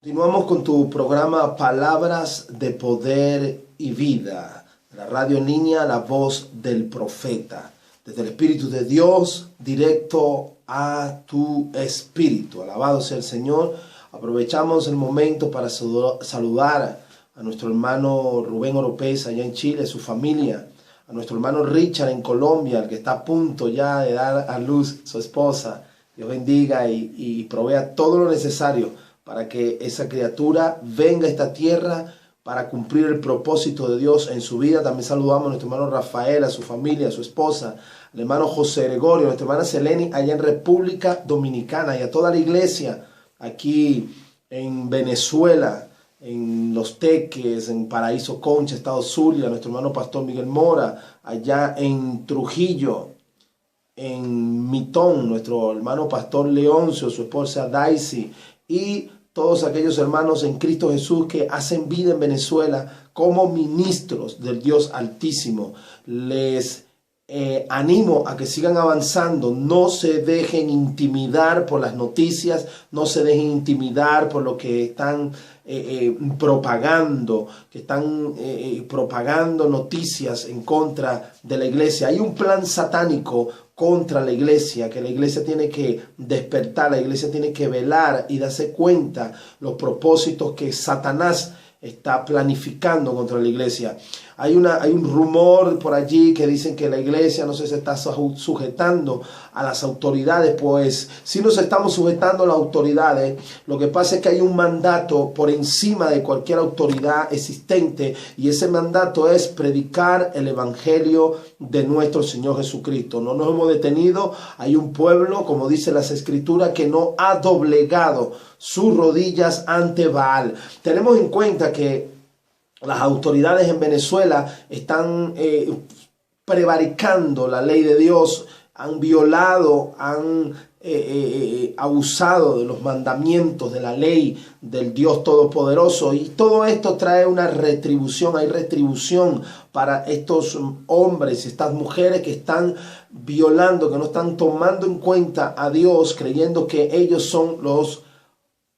Continuamos con tu programa Palabras de Poder y Vida, la radio en línea, la voz del profeta, desde el Espíritu de Dios, directo a tu espíritu. Alabado sea el Señor. Aprovechamos el momento para saludar a nuestro hermano Rubén Oropeza allá en Chile, su familia, a nuestro hermano Richard en Colombia, el que está a punto ya de dar a luz su esposa. Dios bendiga y provea todo lo necesario para que esa criatura venga a esta tierra para cumplir el propósito de Dios en su vida. También saludamos a nuestro hermano Rafael, a su familia, a su esposa, al hermano José Gregorio, a nuestra hermana Seleni allá en República Dominicana y a toda la iglesia aquí en Venezuela, en Los Teques, en Paraíso Concha, Estado Zulia, a nuestro hermano Pastor Miguel Mora, allá en Trujillo, en Mitón, nuestro hermano Pastor Leoncio, su esposa Daisy y todos aquellos hermanos en Cristo Jesús que hacen vida en Venezuela como ministros del Dios Altísimo. Les animo a que sigan avanzando, no se dejen intimidar por las noticias, no se dejen intimidar por lo que están propagando, propagando noticias en contra de la iglesia. Hay un plan satánico contra la iglesia, que la iglesia tiene que despertar, la iglesia tiene que velar y darse cuenta los propósitos que Satanás está planificando contra la iglesia. Hay un rumor por allí que dicen que la iglesia no se está sujetando a las autoridades. Pues si nos estamos sujetando a las autoridades, lo que pasa es que hay un mandato por encima de cualquier autoridad existente, y ese mandato es predicar el evangelio de nuestro Señor Jesucristo. No nos hemos detenido. Hay un pueblo, como dice las Escrituras, que no ha doblegado sus rodillas ante Baal. Tenemos en cuenta que las autoridades en Venezuela están prevaricando la ley de Dios, han violado, han abusado de los mandamientos de la ley del Dios Todopoderoso, y todo esto trae una retribución. Hay retribución para estos hombres y estas mujeres que están violando, que no están tomando en cuenta a Dios, creyendo que ellos son los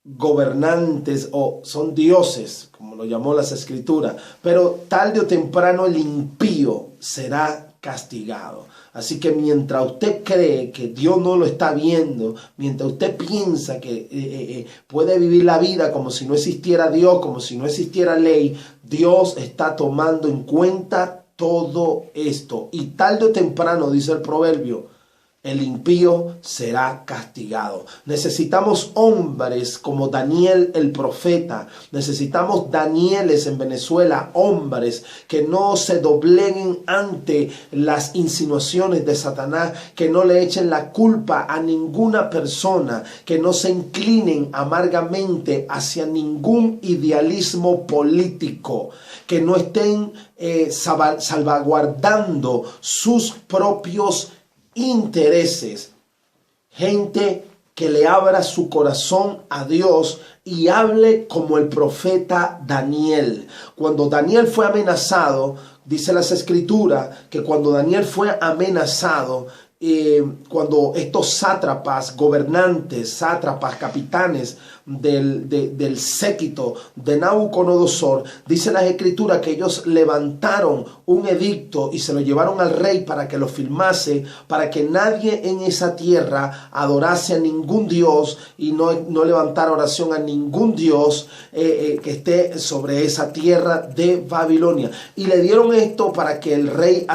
gobernantes o son dioses, como lo llamó las Escrituras. Pero tarde o temprano el impío será castigado. Así que mientras usted cree que Dios no lo está viendo, mientras usted piensa que puede vivir la vida como si no existiera Dios, como si no existiera ley, Dios está tomando en cuenta todo esto. Y tarde o temprano, dice el proverbio, el impío será castigado. Necesitamos hombres como Daniel el profeta. Necesitamos Danieles en Venezuela, hombres que no se dobleguen ante las insinuaciones de Satanás, que no le echen la culpa a ninguna persona, que no se inclinen amargamente hacia ningún idealismo político, que no estén salvaguardando sus propios intereses. Gente que le abra su corazón a Dios y hable como el profeta Daniel. Cuando Daniel fue amenazado, dice las Escrituras que cuando Daniel fue amenazado, cuando estos sátrapas, gobernantes, sátrapas, capitanes del séquito de Nabucodonosor, dice las Escrituras que ellos levantaron un edicto y se lo llevaron al rey para que lo firmase, para que nadie en esa tierra adorase a ningún dios y no levantara oración a ningún dios que esté sobre esa tierra de Babilonia. Y le dieron esto para que el rey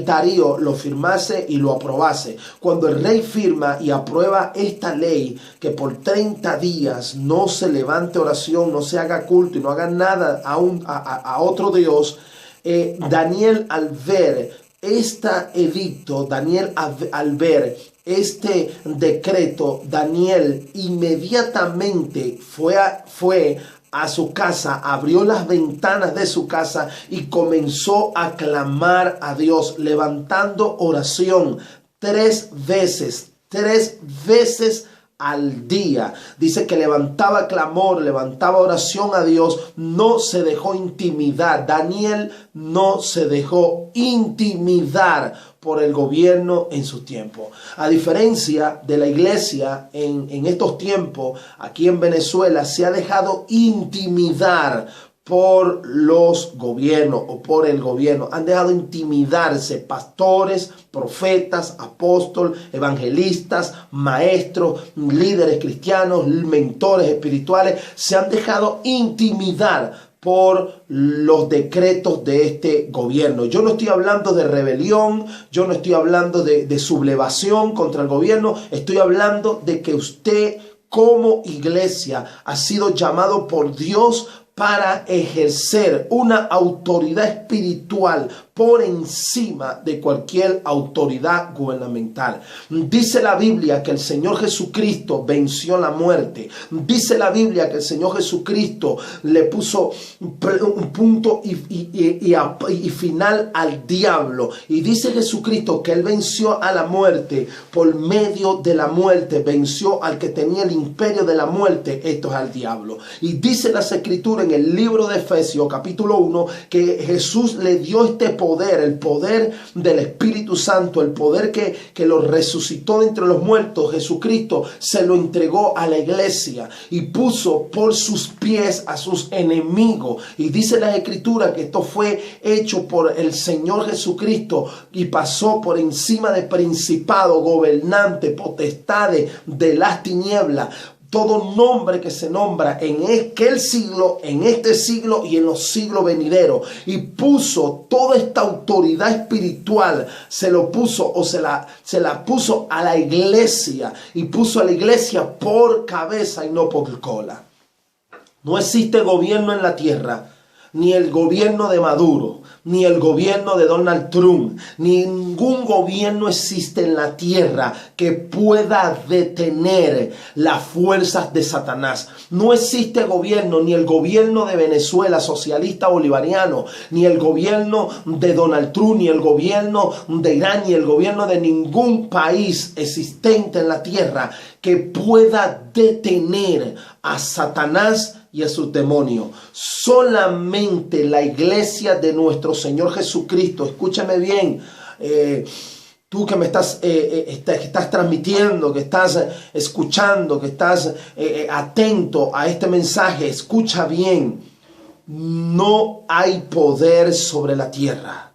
Darío lo firmase y lo aprobase. Cuando el rey firma y aprueba esta ley, que por 30 días no se levante oración, no se haga culto y no haga nada a otro Dios, Daniel al ver este edicto, Daniel al ver este decreto, Daniel inmediatamente fue a su casa, abrió las ventanas de su casa y comenzó a clamar a Dios, levantando oración 3 veces al día. Dice que levantaba clamor, levantaba oración a Dios, no se dejó intimidar. Daniel no se dejó intimidar por el gobierno en su tiempo. A diferencia de la iglesia en estos tiempos, aquí en Venezuela se ha dejado intimidar por los gobiernos o por el gobierno. Han dejado intimidarse pastores, profetas, apóstoles, evangelistas, maestros, líderes cristianos, mentores espirituales. Se han dejado intimidar por los decretos de este gobierno. Yo no estoy hablando de rebelión, yo no estoy hablando de sublevación contra el gobierno, estoy hablando de que usted como iglesia ha sido llamado por Dios para ejercer una autoridad espiritual por encima de cualquier autoridad gubernamental. Dice la Biblia que el Señor Jesucristo venció la muerte. Dice la Biblia que el Señor Jesucristo le puso un punto y final al diablo. Y dice Jesucristo que Él venció a la muerte por medio de la muerte. Venció al que tenía el imperio de la muerte, esto es al diablo. Y dice las Escrituras en el libro de Efesios capítulo 1 que Jesús le dio este poder, el poder del Espíritu Santo, el poder que lo resucitó de entre los muertos. Jesucristo se lo entregó a la iglesia y puso por sus pies a sus enemigos. Y dice la Escritura que esto fue hecho por el Señor Jesucristo y pasó por encima de principados, gobernantes, potestades de las tinieblas. Todo nombre que se nombra en aquel siglo, en este siglo y en los siglos venideros. Y puso toda esta autoridad espiritual, se lo puso o se la puso a la iglesia. Y puso a la iglesia por cabeza y no por cola. No existe gobierno en la tierra, ni el gobierno de Maduro, ni el gobierno de Donald Trump, ningún gobierno existe en la tierra que pueda detener las fuerzas de Satanás. No existe gobierno, ni el gobierno de Venezuela socialista bolivariano, ni el gobierno de Donald Trump, ni el gobierno de Irán, ni el gobierno de ningún país existente en la tierra que pueda detener a Satanás y a sus demonios. Solamente la iglesia de nuestro Señor Jesucristo, escúchame bien, tú que me estás transmitiendo, que estás escuchando, que estás atento a este mensaje, escucha bien. No hay poder sobre la tierra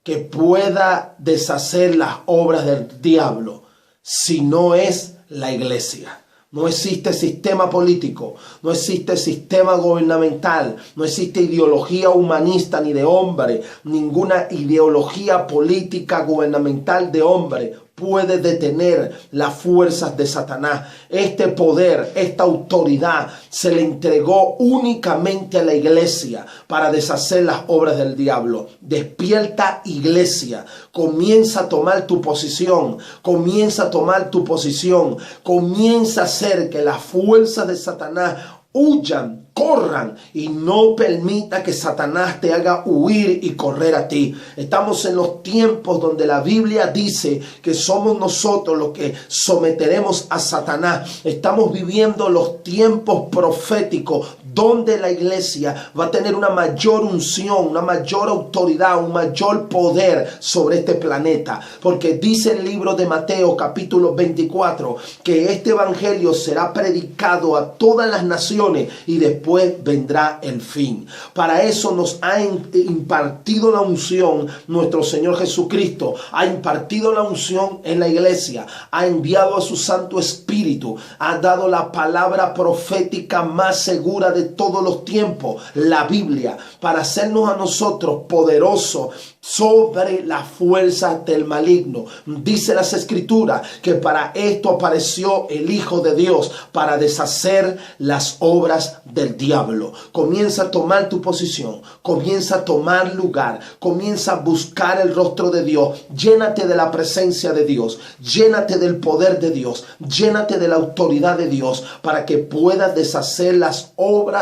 que pueda deshacer las obras del diablo si no es la iglesia. No existe sistema político, no existe sistema gubernamental, no existe ideología humanista ni de hombre, ninguna ideología política gubernamental de hombre puede detener las fuerzas de Satanás. Este poder, esta autoridad se le entregó únicamente a la iglesia para deshacer las obras del diablo. Despierta, iglesia, comienza a tomar tu posición, comienza a tomar tu posición, comienza a hacer que las fuerzas de Satanás huyan, corran y no permita que Satanás te haga huir y correr a ti. Estamos en los tiempos donde la Biblia dice que somos nosotros los que someteremos a Satanás. Estamos viviendo los tiempos proféticos donde la iglesia va a tener una mayor unción, una mayor autoridad, un mayor poder sobre este planeta. Porque dice el libro de Mateo capítulo 24 que este evangelio será predicado a todas las naciones y después vendrá el fin. Para eso nos ha impartido la unción nuestro Señor Jesucristo. Ha impartido la unción en la iglesia. Ha enviado a su Santo Espíritu. Ha dado la palabra profética más segura de todos los tiempos, la Biblia, para hacernos a nosotros poderosos sobre la fuerza del maligno. Dice las Escrituras que para esto apareció el Hijo de Dios, para deshacer las obras del diablo. Comienza a tomar tu posición, comienza a tomar lugar, comienza a buscar el rostro de Dios. Llénate de la presencia de Dios, llénate del poder de Dios, llénate de la autoridad de Dios para que puedas deshacer las obras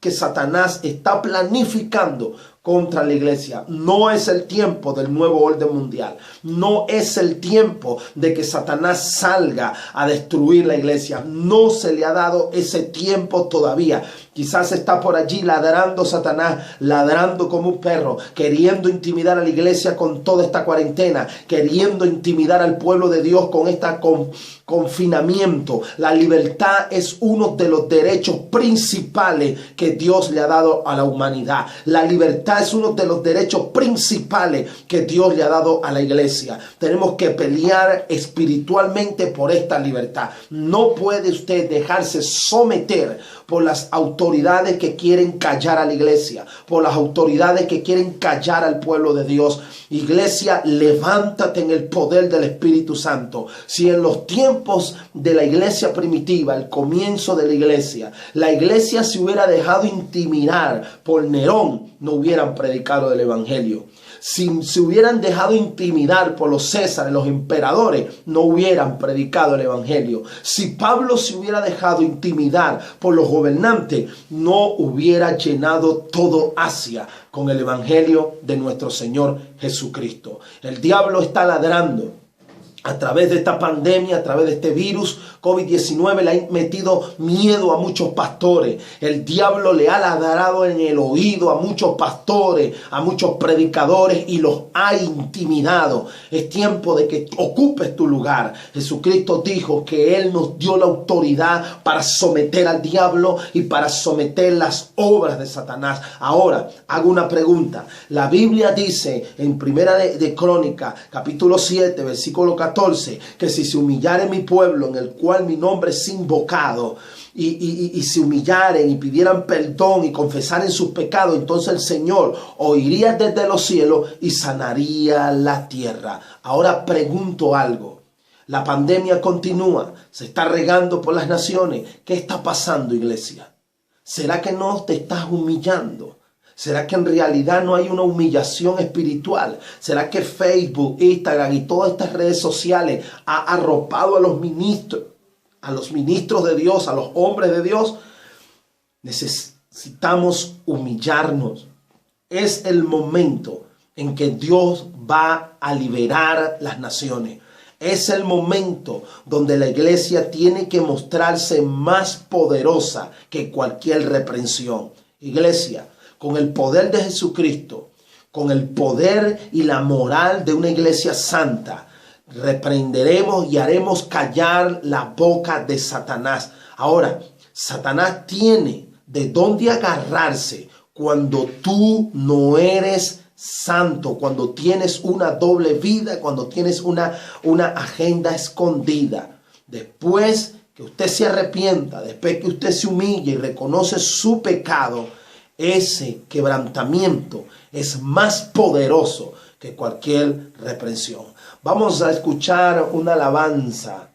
que Satanás está planificando contra la iglesia. No es el tiempo del nuevo orden mundial. No es el tiempo de que Satanás salga a destruir la iglesia. No se le ha dado ese tiempo todavía. Quizás está por allí ladrando Satanás, ladrando como un perro, queriendo intimidar a la iglesia con toda esta cuarentena, queriendo intimidar al pueblo de Dios con este confinamiento. La libertad es uno de los derechos principales que Dios le ha dado a la humanidad. La libertad es uno de los derechos principales que Dios le ha dado a la iglesia. Tenemos que pelear espiritualmente por esta libertad. No puede usted dejarse someter por las autoridades que quieren callar a la iglesia, por las autoridades que quieren callar al pueblo de Dios. Iglesia, levántate en el poder del Espíritu Santo. Si en los tiempos de la iglesia primitiva, el comienzo de la iglesia se hubiera dejado intimidar por Nerón, no hubieran predicado el evangelio. Si se hubieran dejado intimidar por los Césares, los emperadores, no hubieran predicado el evangelio. Si Pablo se hubiera dejado intimidar por los gobernantes, no hubiera llenado todo Asia con el evangelio de nuestro Señor Jesucristo. El diablo está ladrando. A través de esta pandemia, a través de este virus COVID-19, le ha metido miedo a muchos pastores. El diablo le ha ladrado en el oído a muchos pastores, a muchos predicadores y los ha intimidado. Es tiempo de que ocupes tu lugar. Jesucristo dijo que Él nos dio la autoridad para someter al diablo y para someter las obras de Satanás. Ahora, hago una pregunta. La Biblia dice en Primera de Crónica, capítulo 7, versículo 14, que si se humillare mi pueblo en el cual mi nombre es invocado y se humillaren y pidieran perdón y confesaren sus pecados, entonces el Señor oiría desde los cielos y sanaría la tierra. Ahora pregunto algo. La pandemia continúa, se está regando por las naciones. ¿Qué está pasando, iglesia? ¿Será que no te estás humillando? ¿Será que en realidad no hay una humillación espiritual? ¿Será que Facebook, Instagram y todas estas redes sociales ha arropado a los ministros de Dios, a los hombres de Dios? Necesitamos humillarnos. Es el momento en que Dios va a liberar las naciones. Es el momento donde la iglesia tiene que mostrarse más poderosa que cualquier reprensión. Iglesia, con el poder de Jesucristo, con el poder y la moral de una iglesia santa, reprenderemos y haremos callar la boca de Satanás. Ahora, Satanás tiene de dónde agarrarse cuando tú no eres santo, cuando tienes una doble vida, cuando tienes una agenda escondida. Después que usted se arrepienta, después que usted se humille y reconoce su pecado, ese quebrantamiento es más poderoso que cualquier reprensión. Vamos a escuchar una alabanza